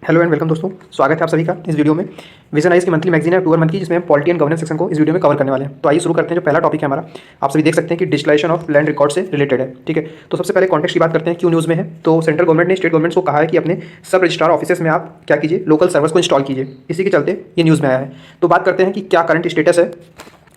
Hello and welcome दोस्तों, स्वागत है आप सभी का इस वीडियो में। विजन आइज की मंथली मैगजीन है 2 मंथ की, जिसमें हम पॉलिटी एंड गवर्नेंस सेक्शन को इस वीडियो में कवर करने वाले हैं। तो आइए शुरू करते हैं। जो पहला टॉपिक है हमारा, आप सभी देख सकते हैं कि डिजिटलाइजेशन ऑफ लैंड रिकॉर्ड से रिलेटेड है। ठीक है, तो सबसे पहले कॉन्टेक्स्ट की बात करते हैं, क्यों न्यूज़ में है। तो सेंट्रल गवर्नमेंट ने स्टेट गवर्नमेंट को कहा है कि अपने सब रजिस्ट्रार ऑफिसेस में आप क्या कीजिए, लोकल सर्वर्स को इंस्टॉल कीजिए। इसी के चलते ये न्यूज़ में आया है। तो बात करते हैं कि क्या करंट स्टेटस है।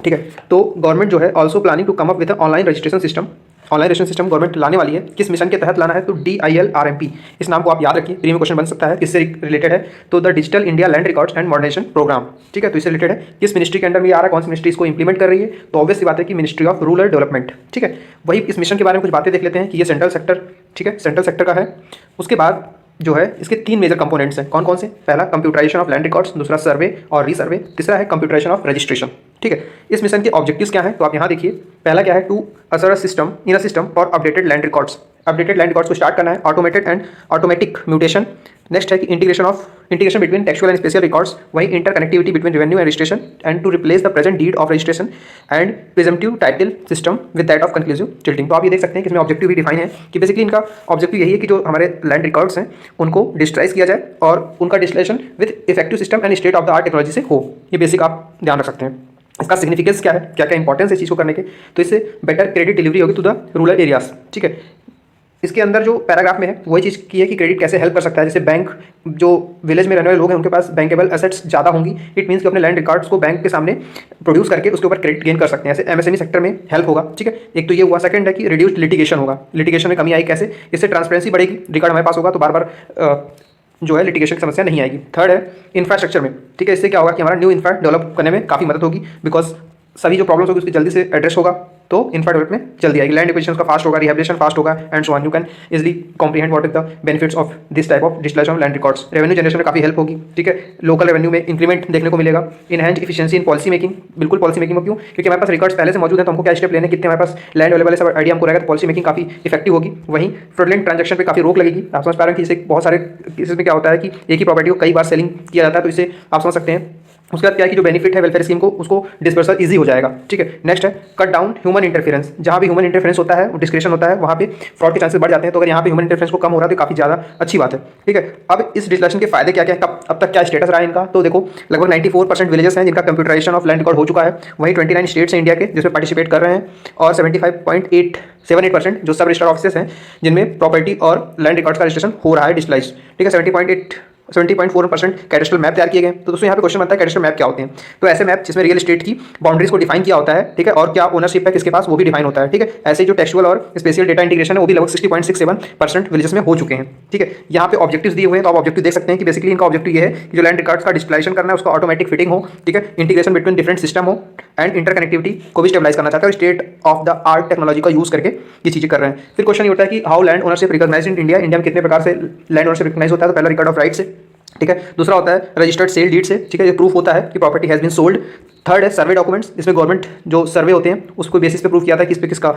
ठीक है, तो गवर्नमेंट जो है also planning to come up with online registration system. Online registration system government लाने वाली है। किस मिशन के तहत लाना है, तो DILRMP, इस नाम को आप याद रखिए, प्री में क्वेश्चन बन सकता है। किससे रिलेटेड है, तो the digital India land records and modernisation programme. ठीक है, तो इससे रिलेटेड है। किस मिनिस्ट्री के अंडर में आ रहा है, कौन सी मिनिस्ट्री इसको इंप्लीमेंट कर रही है, तो ऑब्वियस सी बात है कि मिनिस्ट्री ऑफ रूरल डेवलपमेंट। ठीक है, वही इस मिशन के बारे में कुछ बातें देख लेते हैं कि ये सेंट्रल सेक्टर, ठीक है, सेंट्रल सेक्टर का है। उसके बाद जो है इसके 3 मेजर कंपोनेंट्स हैं। कौन कौन से, पहला कंप्यूटराइजेशन ऑफ लैंड रिकॉर्ड्स, दूसरा सर्वे और रीसर्वे, तीसरा है कंप्यूटराइजेशन ऑफ रजिस्ट्रेशन। ठीक है, इस मिशन के ऑब्जेक्टिव्स क्या हैं, तो आप यहाँ देखिए। पहला क्या है, टू असर system in a system for updated land records. Updated land records को स्टार्ट करना है, automated and automatic mutation. Next है कि integration between textual and spatial records, वही interconnectivity between revenue and registration, and to replace the present deed of registration and presumptive title system with that of conclusive titling. तो आप ये देख सकते हैं कि इसमें ऑब्जेक्टिव भी डिफाइन है कि बेसिकली इनका ऑब्जेक्टिव यही है कि जो हमारे लैंड रिकॉर्ड्स हैं उनको डिजिटलाइज किया जाए और उनका digitalisation with effective system and state of the art technology से हो। ये बेसिक आप ध्यान रख सकते हैं। इसका सिग्निफिकेंस क्या है, क्या क्या इंपॉर्टेंस है इस चीज़ को करने के, तो इससे बेटर क्रेडिट डिलीवरी होगी टू द रूरल एरियाज। ठीक है, इसके अंदर जो पैराग्राफ में है वही चीज़ की है कि क्रेडिट कैसे हेल्प कर सकता है। जैसे बैंक, जो विलेज में रहने वाले लोग हैं उनके पास बैंकेबल एसेट्स ज़्यादा होंगी। इट मीन्स कि अपने लैंड रिकॉर्ड्स को बैंक के सामने प्रोड्यूस करके उसके ऊपर क्रेडिट गेन कर सकते हैं। ऐसे MSME सेक्टर में हेल्प होगा। ठीक है, एक तो ये हुआ। सेकंड है कि रिड्यूस्ड लिटिगेशन होगा, लिटिगेशन में कमी आई कैसे, इससे ट्रांसपेरेंसी बढ़ेगी। रिकॉर्ड हमारे पास होगा तो बार बार जो है लिटिगेशन की समस्या नहीं आएगी। थर्ड है इंफ्रास्ट्रक्चर में। ठीक है, इससे क्या होगा कि हमारा न्यू इंफ्रा डेवलप करने में काफ़ी मदद होगी, बिकॉज सभी जो प्रॉब्लम्स होगी उसकी जल्दी से एड्रेस होगा, तो इंफ्रा डेवलपमेंट जल्दी आएगी। लैंड एक्विजिशन का फास्ट होगा, रिहेबिलिटेशन फास्ट होगा, and so on. You can easily comprehend what is the benefits of this type of digitalisation of land records. Revenue generation में काफ़ी हेल्प होगी। ठीक है, लोकल रेवेन्यू में इंक्रीमेंट देखने को मिलेगा। Enhance efficiency in policy making, बिल्कुल पॉलिसी मेकिंग में। क्यों, क्योंकि हमारे पास रिकॉर्ड्स पहले से मौजूद है, तो हमको क्या स्टेप लेने, कितने हमारे पास लैंड अवेलेबल है, सब आइडिया हमको रहेगा, तो पॉलिसी मेकिंग काफ़ी इफेक्टिव होगी। वहीं फ्रॉडलेंट ट्रांजैक्शन पे काफ़ी रोक लगेगी। आप समझ पा रहे हैं कि इसे बहुत सारे केसेस में क्या होता है कि एक ही प्रॉपर्टी को कई बार सेलिंग किया जाता है, तो इसे आप समझ सकते हैं। उसके बाद क्या है कि जो बेनिफिट है वेलफेयर स्कीम को, उसको डिस्पर्सल इजी हो जाएगा। ठीक है, नेक्स्ट है कट डाउन ह्यूमन इंटरफेरेंस। जहाँ भी ह्यूमन इंटरफेरेंस होता है, डिस्क्रिप्शन होता है, वहाँ पे फ्रॉड के चांसेस बढ़ जाते हैं। तो अगर यहाँ पे ह्यूमन इंटरफेरेंस को कम हो रहा है तो काफ़ी ज़्यादा अच्छी बात है। ठीक है, अब इस डिजिटलाइजेशन के फायदे क्या क्या है, अब तक क्या स्टेटस रहा है इनका, तो देखो लगभग 94% विलेजेस हैं जिनका कंप्यूटराइजेशन ऑफ लैंड रिकॉर्ड हो चुका है। वहीं 29 स्टेट्स हैं इंडिया के जिसमें पार्टिसिपेट कर रहे हैं, और 75.878% जो सब रजिस्टर ऑफिसेस हैं जिनमें प्रॉपर्टी और लैंड रिकॉर्ड्स का रजिस्ट्रेशन हो रहा है डिजिटलाइज। ठीक है, 70.4% कैडेस्ट्रल मैप तैयार किए गए। तो दोस्तों यहाँ पे क्वेश्चन बनता है कैडेस्ट्रल मैप क्या होते हैं। तो ऐसे मैप जिसमें रियल एस्टेट की बाउंड्रीज को डिफाइन किया होता है। ठीक है, और क्या ओनरशिप है किसके पास वो भी डिफाइन होता है। ठीक है, ऐसे जो टेक्सुअल और स्पेशल डेटा इंटीग्रेशन है वो भी लगभग 60.67% विलेजेस में हो चुके हैं। ठीक है, यहाँ पे ऑब्जेक्टिव्स दिए हुए हैं, तो आप ऑब्जेक्टिव देख सकते हैं कि बेसिकली इनका ऑब्जेक्टिव ये है कि जो लैंड रिकॉर्ड्स का डिजिटलाइजेशन करना है उसका ऑटोमेटिक फिटिंग हो। ठीक है, इंटीग्रेशन बिटवीन डिफरेंट सिस्टम हो, एंड इंटरकनेक्टिविटी को भी स्टेबलाइज करना चाहते हैं, और state of the art technology का यूज करके ये चीजें कर रहे हैं। फिर क्वेश्चन ये होता है कि how land ownership recognised in India. India में कितने प्रकार से लैंड ओनरशिप रिकॉग्नाइज होता है, तो पहला रिकॉर्ड ऑफ राइट से। ठीक है, दूसरा होता है रजिस्टर्ड सेल डीड से। ठीक है, ये प्रूफ होता है कि property has been sold. Third है सर्वे डॉक्यूमेंट्स, इसमें गवर्नमेंट जो सर्वे होते हैं उसको बेसिस पे प्रूफ किया था कि इस पे किसका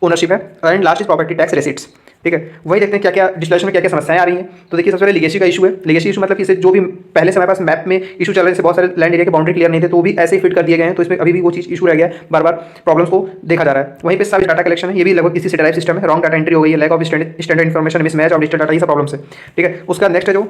ओनरशिप है। And last is property tax receipts. ठीक है, वही देखते हैं क्या क्या डिजिटलाइजेशन में क्या क्या समस्याएं आ रही हैं। तो देखिए सबसे पहले लीगेसी का इशू है। लीगेसी इशू मतलब कि इसे जो भी पहले से हमारे पास मैप में इशू चल रहे थे, बहुत सारे लैंड एरिया के बाउंड्री क्लियर नहीं थे, तो वो भी ऐसे ही फिट कर दिए गए हैं। तो इसमें अभी भी वो चीज़ इशू रह गया है, बार बार प्रॉब्लम्स को देखा जा रहा है। वहीं पे सब डाटा कलेक्शन है, ये भी लगभग इसी से टाइप सिस्टम है। रॉन्ग डाटा एंट्री हो गई है, lack of standard information, mismatch of digital data, ये सब प्रॉब्लम्स है। ठीक है, उसका नेक्स्ट है जो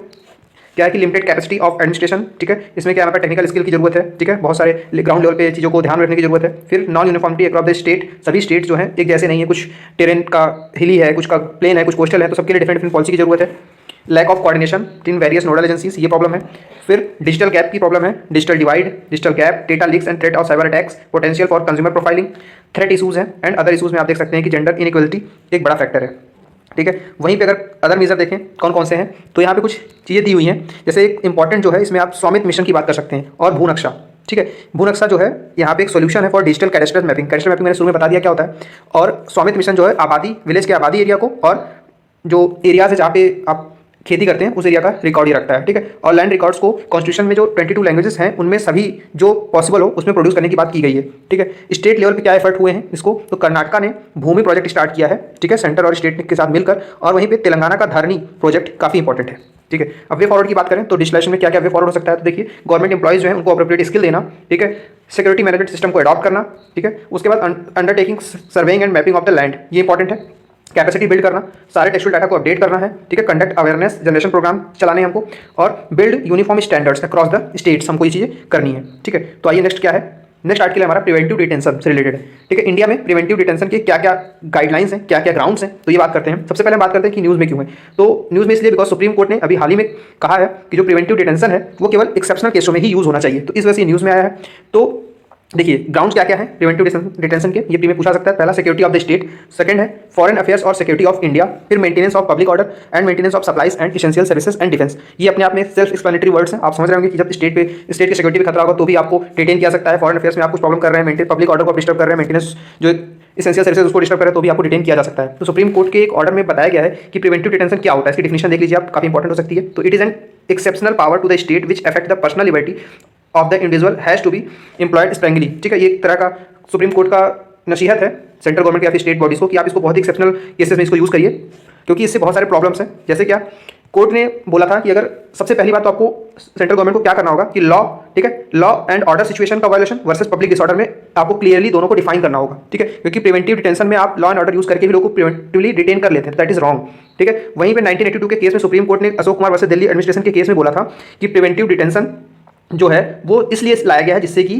क्या है कि लिमिटेड कैपेसिटी ऑफ एडमिनिस्ट्रेशन। ठीक है, इसमें क्या हमारे पास टेक्निकल स्किल की जरूरत है। ठीक है, बहुत सारे ग्राउंड लेवल पे चीज़ों को ध्यान रखने की जरूरत है। फिर non uniformity across the state, सभी स्टेट्स जो हैं एक जैसे नहीं है, कुछ टेरेन का हिली है, कुछ का प्लेन है, कुछ कोस्टल है, तो सबके लिए डिफरेंट डिफरेंट पॉलिसी की जरूरत है। Lack of coordination in various nodal agencies, ये प्रॉब्लम है। फिर डिजिटल गैप की प्रॉब्लम है, digital divide, digital gap, data leaks and threat of cyber attacks, potential for consumer profiling, threat issues हैं। And other issues में आप देख सकते हैं कि जेंडर इनइक्वलिटी एक बड़ा फैक्टर है। ठीक है, वहीं पे अगर अदर मेजर देखें कौन कौन से हैं, तो यहाँ पे कुछ चीज़ें दी हुई हैं। जैसे एक इंपॉर्टेंट जो है इसमें आप स्वामित्व मिशन की बात कर सकते हैं, और भूनक्शा। ठीक है, भूनक्शा जो है यहाँ पे एक सोल्यूशन है for digital cadastral mapping. Cadastral mapping मैंने शुरू में बता दिया क्या होता है। और स्वामित्व मिशन जो है आबादी, विलेज के आबादी एरिया को, और जो एरियाज है जहाँ पे आप खेती करते हैं उस एरिया का रिकॉर्ड ही रखता है। ठीक है, और लैंड रिकॉर्ड्स को कॉन्स्टिट्यूशन में जो 22 लैंग्वेजेस हैं उनमें सभी जो पॉसिबल हो उसमें प्रोड्यूस करने की बात की गई है। ठीक है, स्टेट लेवल पे क्या एफर्ट हुए हैं इसको, तो कर्नाटका ने भूमि प्रोजेक्ट स्टार्ट किया है। ठीक है, सेंटर और स्टेट के साथ मिलकर, और वहीं पे तेलंगाना का धरनी प्रोजेक्ट काफ़ी इंपॉर्टेंट है। ठीक है, अब वे फॉरवर्ड की बात करें तो डिजिटलाइजेशन में क्या क्या वे फॉरवर्ड हो सकता है, तो देखिए गवर्नमेंट एम्प्लॉइज जो है उनको अप्रोप्रिएट स्किल देना। ठीक है, सिक्योरिटी मैनेजमेंट सिस्टम को अडॉप्ट करना। ठीक है, उसके बाद undertaking surveying and mapping of the land, ये इंपॉर्टेंट है। कैपेसिटी बिल्ड करना, सारे टेक्सुअल डाटा को अपडेट करना है, ठीक है, कंडक्ट अवेयरनेस जनरेशन प्रोग्राम चलाने हैं हमको, और build uniform standards across the states, हमको ये चीज़ें करनी है, ठीक है। तो आइए नेक्स्ट क्या है, नेक्स्ट आर्टिकल हमारा प्रिवेंटिव डिटेंशन से रिलेटेड है, ठीक है। इंडिया में प्रिवेंटिव डिटेंशन के क्या क्या गाइडलाइंस हैं, क्या क्या ग्राउंड्स हैं, तो ये बात करते हैं। सबसे पहले हम बात करते हैं कि न्यूज़ में क्यों है। तो न्यूज़ में इसलिए बिकॉज सुप्रीम कोर्ट ने अभी हाल ही में कहा है कि जो प्रिवेंटिव डिटेंशन है वो केवल एक्सेप्शनल केसों में ही यूज़ होना चाहिए, तो इस वजह से न्यूज़ में आया है। तो देखिए ग्राउंड्स क्या क्या है प्रिवेंटिव डिटेंशन के, ये प्री में पूछा सकता है। पहला security of the state, second है फॉरेन अफेयर्स और सिक्योरिटी ऑफ इंडिया, फिर maintenance of public order and maintenance of supplies and essential services and defence. ये अपने आप में सेल्फ एक्सप्लेनेटरी वर्ड्स हैं, आप समझ रहे होंगे कि जब स्टेट की सिक्योरिटी पे खतरा होगा तो भी आपको डिटेन किया सकता है, फॉरेन अफेयर्स में आप कुछ प्रॉब्लम कर रहे हैं, मेंटेन पब्लिक ऑर्डर को डिस्टर्ब कर रहे हैं, मेंटेनेंस जो एसेंशियल सर्विसेज उसको डिस्टर्ब करें तो भी आपको डिटेन किया जा सकता है। तो सुप्रीम कोर्ट के एक ऑर्डर में बताया गया है कि प्रिवेंटिव डिटेंशन क्या होता है, इसकी डिफिनेशन देख लीजिए आप, काफी इंपॉर्टेंट हो सकती है। तो it is an exceptional power to the state which affect the personal liberty of the individual has to be employed sparingly, ठीक है। ये एक तरह का सुप्रीम कोर्ट का नसीहत है सेंट्रल गवर्नमेंट या फिर स्टेट बॉडीज को कि आप इसको बहुत ही एक्सेप्शनल केसेस में इसको यूज़ करिए, क्योंकि इससे बहुत सारे प्रॉब्लम्स हैं। जैसे क्या कोर्ट ने बोला था कि अगर सबसे पहली बात तो आपको सेंट्रल गवर्नमेंट को क्या करना होगा कि लॉ, ठीक है, लॉ एंड ऑर्डर सिचुएशन का वायलेशन वर्सेस पब्लिक डिसऑर्डर में आपको क्लियरली दोनों को डिफाइन करना होगा, ठीक है। क्योंकि प्रिवेंटिव डिटेंशन में आप लॉ एंड ऑर्डर यूज करके भी लोगों को प्रिवेंटिवली डिटेन कर लेते हैं, दैट इज रॉन्ग, ठीक है। वहीं पे 1982 के केस में सुप्रीम कोर्ट ने अशोक कुमार वर्सेस दिल्ली एडमिनिस्ट्रेशन के केस में बोला था कि प्रिवेंटिव डिटेंशन जो है वो इसलिए लाया गया है जिससे कि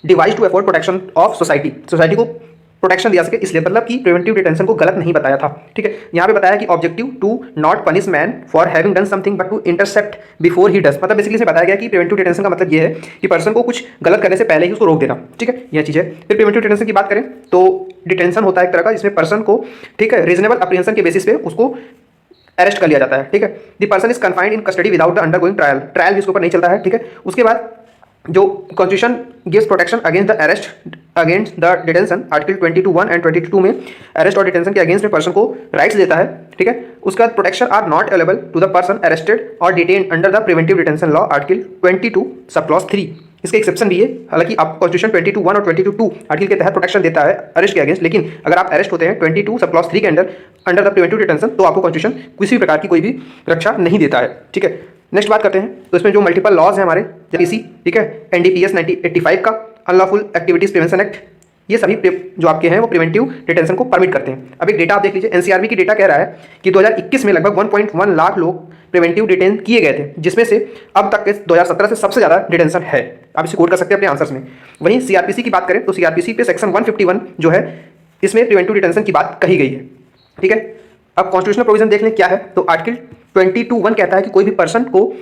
device to afford protection of society को प्रोटेक्शन दिया सके, इसलिए मतलब कि प्रिवेंटिव डिटेंशन को गलत नहीं बताया था, ठीक है। यहाँ पे बताया कि objective to not punish man for having done something but to intercept before he does, मतलब बेसिकली से बताया गया कि प्रिवेंटिव डिटेंशन का मतलब ये है कि पर्सन को कुछ गलत करने से पहले ही उसको रोक देना, ठीक है, यह चीज़ है। फिर प्रिवेंटिव डिटेंशन की बात करें तो डिटेंशन होता है एक तरह का जिसमें पर्सन को, ठीक है, रीजनेबल अप्रीहेंशन के बेसिस पे उसको अरेस्ट कर लिया जाता है, ठीक है। The person is confined in custody without the undergoing trial भी उसके ऊपर नहीं चलता है, ठीक है। उसके बाद जो constitution gives protection against the arrest against the detention, article 22(1) and 22 में अरेस्ट और डिटेंशन के अगेंस्ट में पर्सन को राइट्स देता है, ठीक है। उसका protection are not available to the person arrested और detain under the preventive detention law, article 22 sub clause 3। इसके एक्सेप्शन भी है, हालांकि आप कॉन्स्टिट्यूशन 22(1) और 22(2) आर्टिकल के तहत प्रोटेक्शन देता है अरेस्ट के अगेंस्ट, लेकिन अगर आप अरेस्ट होते हैं 22 सब क्लॉज 3 के अंडर द प्रिवेंटिव डिटेंशन तो आपको कॉन्स्टिट्यूशन किसी भी प्रकार की कोई भी रक्षा नहीं देता है, ठीक है। नेक्स्ट बात करते हैं तो इसमें जो मल्टीपल लॉज हैं हमारे, जैसे ठीक है, एनडीपीएस 1985 का अनलॉफुल एक्टिविटीज प्रिवेंशन एक्ट, ये सभी जो आपके हैं वो प्रिवेंटिव डिटेंशन को परमिट करते हैं। अब एक डेटा आप देख लीजिए, एनसीआरबी की डेटा कह रहा है कि 2021 में लगभग 1.1 लाख लोग प्रिवेंटिव डिटेन किए गए थे, जिसमें से अब तक के 2017 से सबसे ज़्यादा डिटेंशन है। आप इसे कोट कर सकते हैं अपने आंसर्स में। वहीं सीआरपीसी की बात करें तो सीआरपीसी पे सेक्शन 151 जो है इसमें प्रिवेंटिव डिटेंशन की बात कही गई है, ठीक है। अब कॉन्स्टिट्यूशनल प्रोविजन देख लें क्या है, तो आर्टिकल 22(1) कहता है कि कोई भी पर्सन को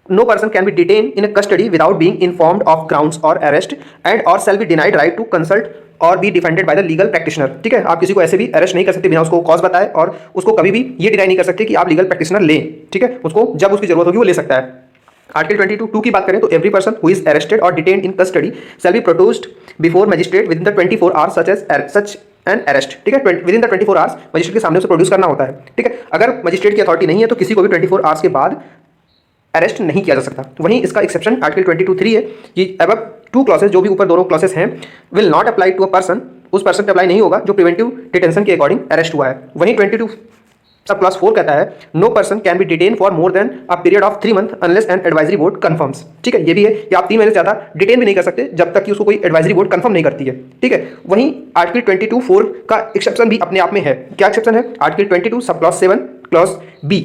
no person can be detain in custody without being informed of grounds और अरेस्ट एंड और shall be denied right to consult और be defended by the legal practitioner, ठीक है। आप किसी को ऐसे भी अरेस्ट नहीं कर सकते बिना उसको कॉज बताए, और उसको कभी भी ये डिनाई नहीं कर सकते कि आप लीगल प्रैक्टिशनर लें, ठीक है। उसको जब उसकी जरूरत होगी वो ले सकता है। आर्टिकल 22(2) की बात करें तो every person who is arrested और detained in custody shall be produced before magistrate within the 24 hours such an arrest, ठीक है। Within the 24 hours magistrate के सामने उसे प्रोड्यूस करना होता है, ठीक है। अगर मजिस्ट्रेट की अथॉरिटी नहीं है तो किसी को भी 24 आवर्स के बाद अरेस्ट नहीं किया जा सकता। वहीं इसका एक्सेप्शन आर्टिकल 22(3) है कि अब 2 क्लॉसेस, जो भी ऊपर दोनों क्लॉसेस हैं, will not apply to a person, उस पर्सन पे अप्लाई नहीं होगा जो प्रिवेंटिव डिटेंशन के अकॉर्डिंग अरेस्ट हुआ है। वहीं 22 सब क्लास 4 कहता है no person can be detain for more than a period of 3 month unless an advisory board confirms, ठीक है। ये भी है कि आप 3 महीने से ज़्यादा डिटेन भी नहीं कर सकते जब तक कि उसको कोई एडवाइजरी बोर्ड कंफर्म नहीं करती है, ठीक है। वहीं आर्टिकल 22(4) का एक्सेप्शन भी अपने आप में है। क्या एक्सेप्शन है? Article 22 sub clause 7 clause B,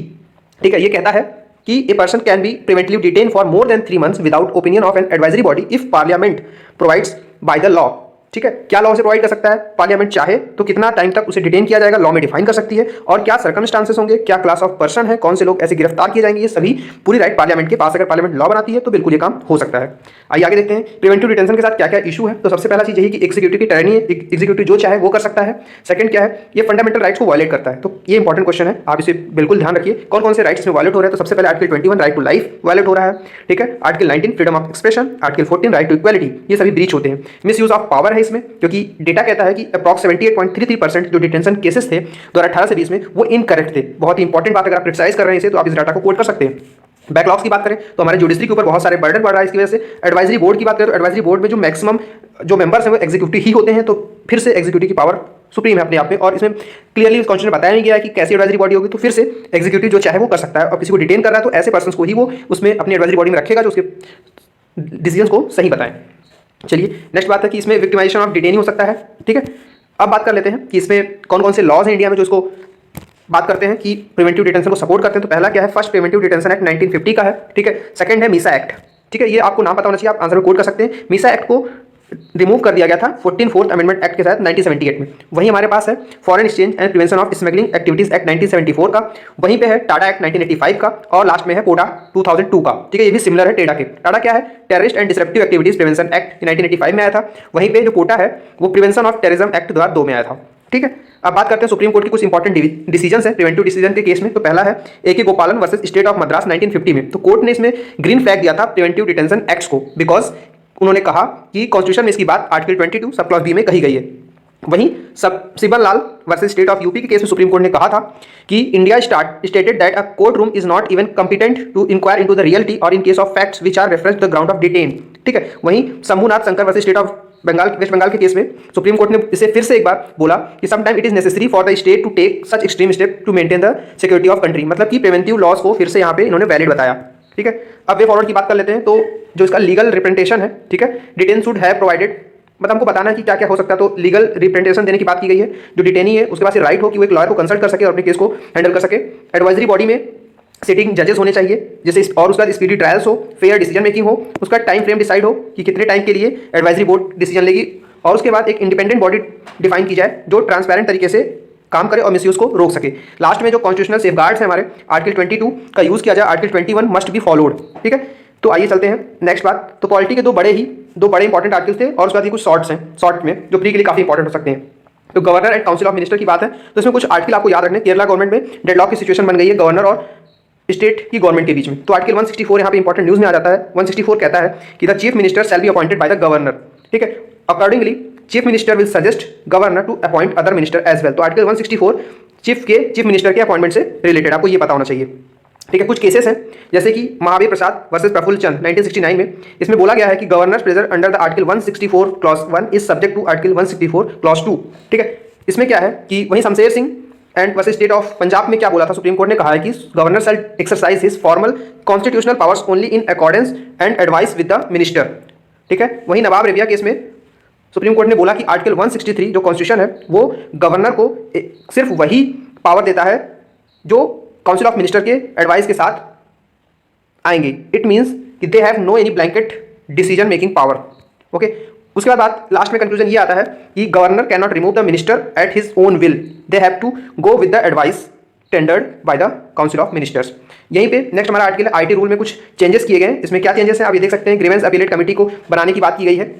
ठीक है। ये कहता है कि a person can be preventively detain for more than 3 months without opinion of an advisory body if Parliament provides by the law, ठीक है। क्या लॉ से प्रोवाइड कर सकता है? पार्लियामेंट चाहे तो कितना टाइम तक उसे डिटेन किया जाएगा लॉ में डिफाइन कर सकती है, और क्या सर्कमस्टांसेस होंगे, क्या क्लास ऑफ पर्सन है, कौन से लोग ऐसे गिरफ्तार किए जाएंगे, ये सभी पूरी राइट पार्लियामेंट के पास। अगर पार्लियामेंट लॉ बनाती है तो बिल्कुल ये काम हो सकता है। आइए आगे देखते हैं प्रिवेंटिव डिटेंशन के साथ क्या क्या इशू है। तो सबसे पहला चीज यही कि एग्जीक्यूटिव की टायरनी है, एग्जीक्यूटिव जो चाहे वो कर सकता है। सेकंड क्या है, ये फंडामेंटल राइट्स को वायलेट करता है। तो ये इंपॉर्टेंट क्वेश्चन है, आप इसे बिल्कुल ध्यान रखिए कौन कौन से राइट्स में वायलेट हो रहे हैं। तो सबसे पहले article 21 right to life violate हो रहा है, ठीक है। Article 19 freedom of expression, article 14 right to equality, ये सभी ब्रीच होते हैं। मिस यूज ऑफ पावर है इसमें, क्योंकि डेटा कहता है कि अप्रॉक्स 78.33% जो डिटेंशन केसेस थे 2018 से 20 में वो इनकरेक्ट थे। बहुत ही इंपॉर्टेंट बात, अगर आप क्रिटिसाइज कर रहे हैं इसे तो आप इस डाटा को कोट कर सकते हैं। बैकलॉग्स की बात करें तो हमारे जुडिशरी के ऊपर बहुत सारे बर्डन बढ़ रहा है इसकी वजह से। एडवाइजरी बोर्ड की बात करें तो एडवाइजरी बोर्ड में जो मैक्सिमम जो मेंबर्स हैं वो एग्जीक्यूटिव ही होते हैं, तो फिर से एग्जीक्यूटिव की पावर सुप्रीम है अपने आप में, और इसमें क्लियरली कॉन्स्टिट्यूशन में बताया नहीं गया है कि कैसी एडवाइजरी बॉडी होगी। तो फिर से एग्जीक्यूटिव जो चाहे वो कर सकता है, और किसी को डिटेन कर रहा है तो ऐसे पर्सन को ही वो उसमें अपनी एडवाइजरी बॉडी में रखेगा जो उसके डिसीजन को सही बताएं। चलिए नेक्स्ट बात है कि इसमें विक्टिमाइजेशन ऑफ डिटेन हो सकता है, ठीक है। अब बात कर लेते हैं कि इसमें कौन कौन से लॉज हैं इंडिया में जो इसको बात करते हैं कि प्रिवेंटिव डिटेंशन को सपोर्ट करते हैं। तो पहला क्या है, फर्स्ट प्रिवेंटिव डिटेंशन एक्ट 1950 का है, ठीक है। सेकंड है मीसा एक्ट, ठीक है। ये आपको नाम पता होना चाहिए, आप आंसर में कोट कर सकते हैं। मीसा एक्ट को रिमूव कर दिया गया था 14th अमेंडमेंट एक्ट के तहत 1978 में। वहीं हमारे पास है foreign exchange and prevention of smuggling activities act 1974 का, वहीं पे है टाडा एक्ट 1985 का, और लास्ट में है कोडा 2002 का, ठीक है। ये भी सिमिलर है टेडा के। टाडा क्या है, terrorist and disruptive activities prevention act 1985 में आया था। वहीं पे जो कोटा है वो प्रिवेंशन ऑफ टेररिज्म एक्ट 2002 में आया था, ठीक है। अब बात करते हैं सुप्रीम कोर्ट की कुछ इंपॉर्टेंट डिसीजन है प्रिवेंटिव डिसीजन के केस में। तो पहला है ए.के. गोपालन वर्सेस स्टेट ऑफ मद्रास 1950 में। तो कोर्ट ने इसमें ग्रीन फ्लैग दिया था प्रिवेंटिव डिटेंशन एक्ट्स को, बिकॉज उन्होंने कहा कि कॉन्स्टिट्यूशन में इसकी बात आर्टिकल 22 सब क्लॉज बी में कही गई है। वहीं Sibal Lal versus state of UP के केस में सुप्रीम कोर्ट ने कहा था कि India stated that a court room is not even competent to inquire into the reality और in case of facts which are reference to the ground of detain, ठीक है। वहीं Shambhunath Shankar versus state of West Bengal के case में supreme court ने इसे फिर से एक बार बोला कि sometime it is necessary for the state to take such extreme step to maintain the security of country. मतलब कि प्रिवेंटिव लॉज को फिर से यहाँ पे इन्होंने वैलिड बताया, ठीक है। अब वे फॉरवर्ड की बात कर लेते हैं। तो जो इसका लीगल रिप्रेजेंटेशन है, ठीक है, डिटेन शुड हैव प्रोवाइडेड, मतलब हमको बताना है कि क्या क्या हो सकता है। तो लीगल रिप्रेजेंटेशन देने की बात की गई है। जो डिटेनी है उसके पास राइट हो कि वो एक लॉयर को कंसल्ट कर सके और अपने केस को हैंडल कर सके। एडवाइजरी बॉडी में सिटिंग जजेस होने चाहिए जैसे, और उसका स्पीडी ट्रायल्स हो, फेयर डिसीजन मेकिंग हो, उसका टाइम फ्रेम डिसाइड हो कि कितने टाइम के लिए एडवाइजरी बोर्ड डिसीजन लेगी, और उसके बाद एक इंडिपेंडेंट बॉडी डिफाइन की जाए जो ट्रांसपेरेंट तरीके से काम करे और मिसयूज को रोक सके। लास्ट में जो कॉन्स्टिट्यूशनल सेफगार्ड्स हैं हमारे, आर्टिकल 22 का यूज किया जाए, आर्टिकल 21 मस्ट बी फॉलोड, ठीक है। तो आइए चलते हैं नेक्स्ट बात। तो पॉलिटी के दो बड़े इंपॉर्टेंट आर्टिकल्स थे, और उसके बाद ये कुछ शॉर्ट्स हैं, शॉर्ट में जो प्री के लिए काफी इंपॉर्टेंट हो सकते हैं। तो governor and council of minister की बात है, तो इसमें कुछ आर्टिकल आपको याद रखने। केरला गवर्नमेंट में डेडलॉक की सिचुएशन बन गई है गवर्नर और स्टेट की गवर्नमेंट के बीच में। तो आर्टिकल 164 यहाँ पे इंपॉर्टेंट न्यूज में आ जाता है। 164 कहता है कि the chief minister shall be appointed by the governor, ठीक है। Accordingly chief minister will suggest governor to appoint other minister as well. तो आर्टिकल 164 चीफ मिनिस्टर के अपॉइंटमेंट से रिलेटेड, आपको ये पता होना चाहिए, ठीक है। कुछ केसेस हैं जैसे कि महावीर प्रसाद वर्सेस प्रफुल्ल चंद 1969 में। इसमें बोला गया है कि governor's pleasure under the article 164 clause 1 is subject to article 164 clause 2, ठीक है। इसमें क्या है कि वहीं Shamsher Singh and versus state of Punjab में क्या बोला था, सुप्रीम कोर्ट ने कहा है कि governor shall exercise his formal constitutional powers only in accordance and advice with the minister, ठीक है। वहीं नवाब रेबिया केस में सुप्रीम कोर्ट ने बोला कि आर्टिकल 163 जो कॉन्स्टिट्यूशन है वो गवर्नर को सिर्फ वही पावर देता है जो काउंसिल ऑफ मिनिस्टर के एडवाइस के साथ आएंगे। इट मीन्स कि they have no any blanket decision making power, okay. उसके बाद बात लास्ट में कंक्लूजन ये आता है कि governor can not remove the minister at his own will, they have to go with the advice tendered by the council of ministers. यहीं पे नेक्स्ट हमारा आर्टिकल है आईटी रूल में कुछ चेंजेस किए गए हैं। इसमें क्या चेंजेस हैं आप ये देख सकते हैं। ग्रीवेंस अपीलेट कमेटी को बनाने की बात की गई है,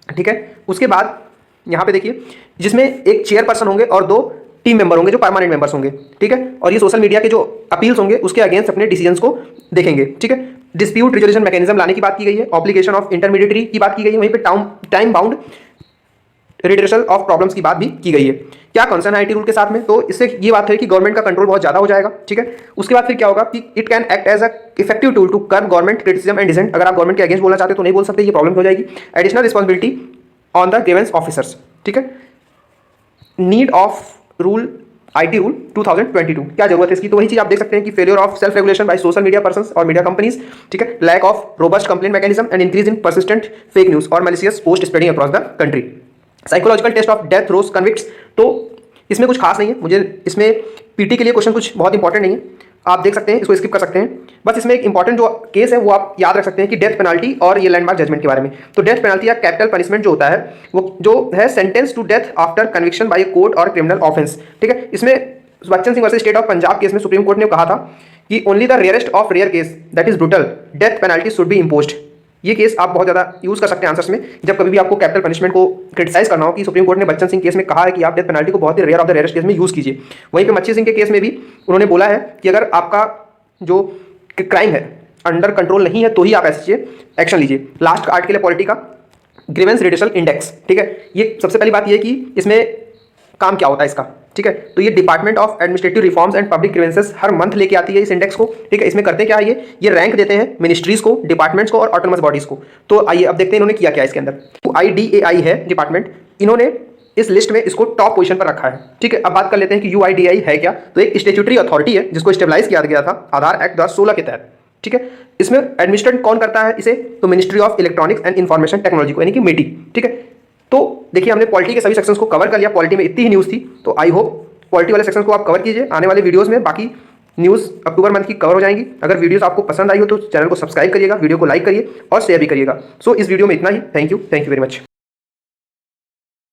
ठीक है। उसके बाद यहाँ पे देखिए जिसमें एक चेयरपर्सन होंगे और 2 टीम मेंबर होंगे जो परमानेंट मेंबर्स होंगे, ठीक है। और ये सोशल मीडिया के जो अपील्स होंगे उसके अगेंस्ट अपने डिसीजंस को देखेंगे, ठीक है। डिस्प्यूट रिजोल्यूशन मैकेनिज्म लाने की बात की गई है। ऑब्लिगेशन ऑफ इंटरमीडिएटरी की बात की गई है। वहीं पे time bound redressal of problems की बात भी की गई है। क्या कंसर्न है आईटी रूल के साथ में, तो इससे ये बात है कि गवर्नमेंट का कंट्रोल बहुत ज्यादा हो जाएगा, ठीक है। उसके बाद फिर क्या होगा कि it can act as a effective tool to curb government criticism and dissent. अगर आप गवर्नमेंट के अगेंस्ट बोलना चाहते हो तो नहीं बोल सकते, ये प्रॉब्लम हो जाएगी। Additional responsibility on the grievance officers, ठीक है। Need of rule IT rule 2022, क्या जरूरत है इसकी, तो वही चीज आप देख सकते हैं कि failure of self regulation by social media persons और मीडिया कंपनीज, ठीक है। Lack of robust complaint mechanism and increase in persistent fake news और malicious post spreading across the country. Psychological test of death row convicts, तो इसमें कुछ खास नहीं है। मुझे इसमें पीटी के लिए क्वेश्चन कुछ बहुत इंपॉर्टेंट नहीं है, आप देख सकते हैं, इसको स्किप कर सकते हैं। बस इसमें एक इंपॉर्टेंट जो केस है वो आप याद रख सकते हैं कि डेथ पेनल्टी और ये लैंडमार्क जजमेंट के बारे में। तो डेथ पेनल्टी या कैपिटल पनिशमेंट जो होता है वो जो है sentence to death after conviction by court और क्रिमिनल ऑफेंस, ठीक है। इसमें Bachan Singh versus state of Punjab case में सुप्रीम कोर्ट ने कहा था कि only the rarest of rare case that is brutal death penalty should be imposed. ये केस आप बहुत ज़्यादा यूज़ कर सकते हैं आंसर्स में, जब कभी भी आपको कैपिटल पनिशमेंट को क्रिटिसाइज करना हो कि सुप्रीम कोर्ट ने बच्चन सिंह केस में कहा है कि आप डेथ पेनल्टी को बहुत ही rare of the rarest case में यूज़ कीजिए। वहीं पे मच्छी सिंह के केस में भी उन्होंने बोला है कि अगर आपका जो क्राइम है अंडर कंट्रोल नहीं है तो ही आप ऐसे एक्शन लीजिए। लास्ट आर्टिकल है पॉलिटी का ग्रीवेंस रिड्रेसल इंडेक्स, ठीक है। ये सबसे पहली बात ये है कि इसमें काम क्या होता है इसका, ठीक है। तो ये department of administrative reforms and public grievances her month लेके आती है इस इंडेक्स को, ठीक है। इसमें करते क्या है ये रैंक देते हैं मिनिस्ट्रीज को, डिपार्टमेंट्स को और ऑटोनोमस बॉडीज को। तो आइए अब देखते हैं इन्होंने किया क्या इसके अंदर। तो IDAI है डिपार्टमेंट, इन्होंने इस लिस्ट में इसको टॉप पोजीशन पर रखा है, ठीक है। अब बात कर लेते हैं कि UIDAI है क्या। तो एक स्टैट्यूटरी अथॉरिटी है जिसको स्टेबलाइज किया गया था आधार एक्ट 2016 के तहत, ठीक है। इसमें एडमिनिस्ट्रेट कौन करता है इसे, तो ministry of electronics and information technology को, यानी कि METI, ठीक है। तो देखिए हमने पॉलिटी के सभी सेक्शंस को कवर कर लिया। पॉलिटी में इतनी ही न्यूज़ थी, तो आई होप पॉलिटी वाले सेक्शन को आप कवर कीजिए आने वाले वीडियोज़ में। बाकी न्यूज़ अक्टूबर मंथ की कवर हो जाएंगी। अगर वीडियोस आपको पसंद आई हो तो चैनल को सब्सक्राइब करिएगा, वीडियो को लाइक करिए और शेयर भी करिएगा। सो इस वीडियो में इतना ही। Thank you very much.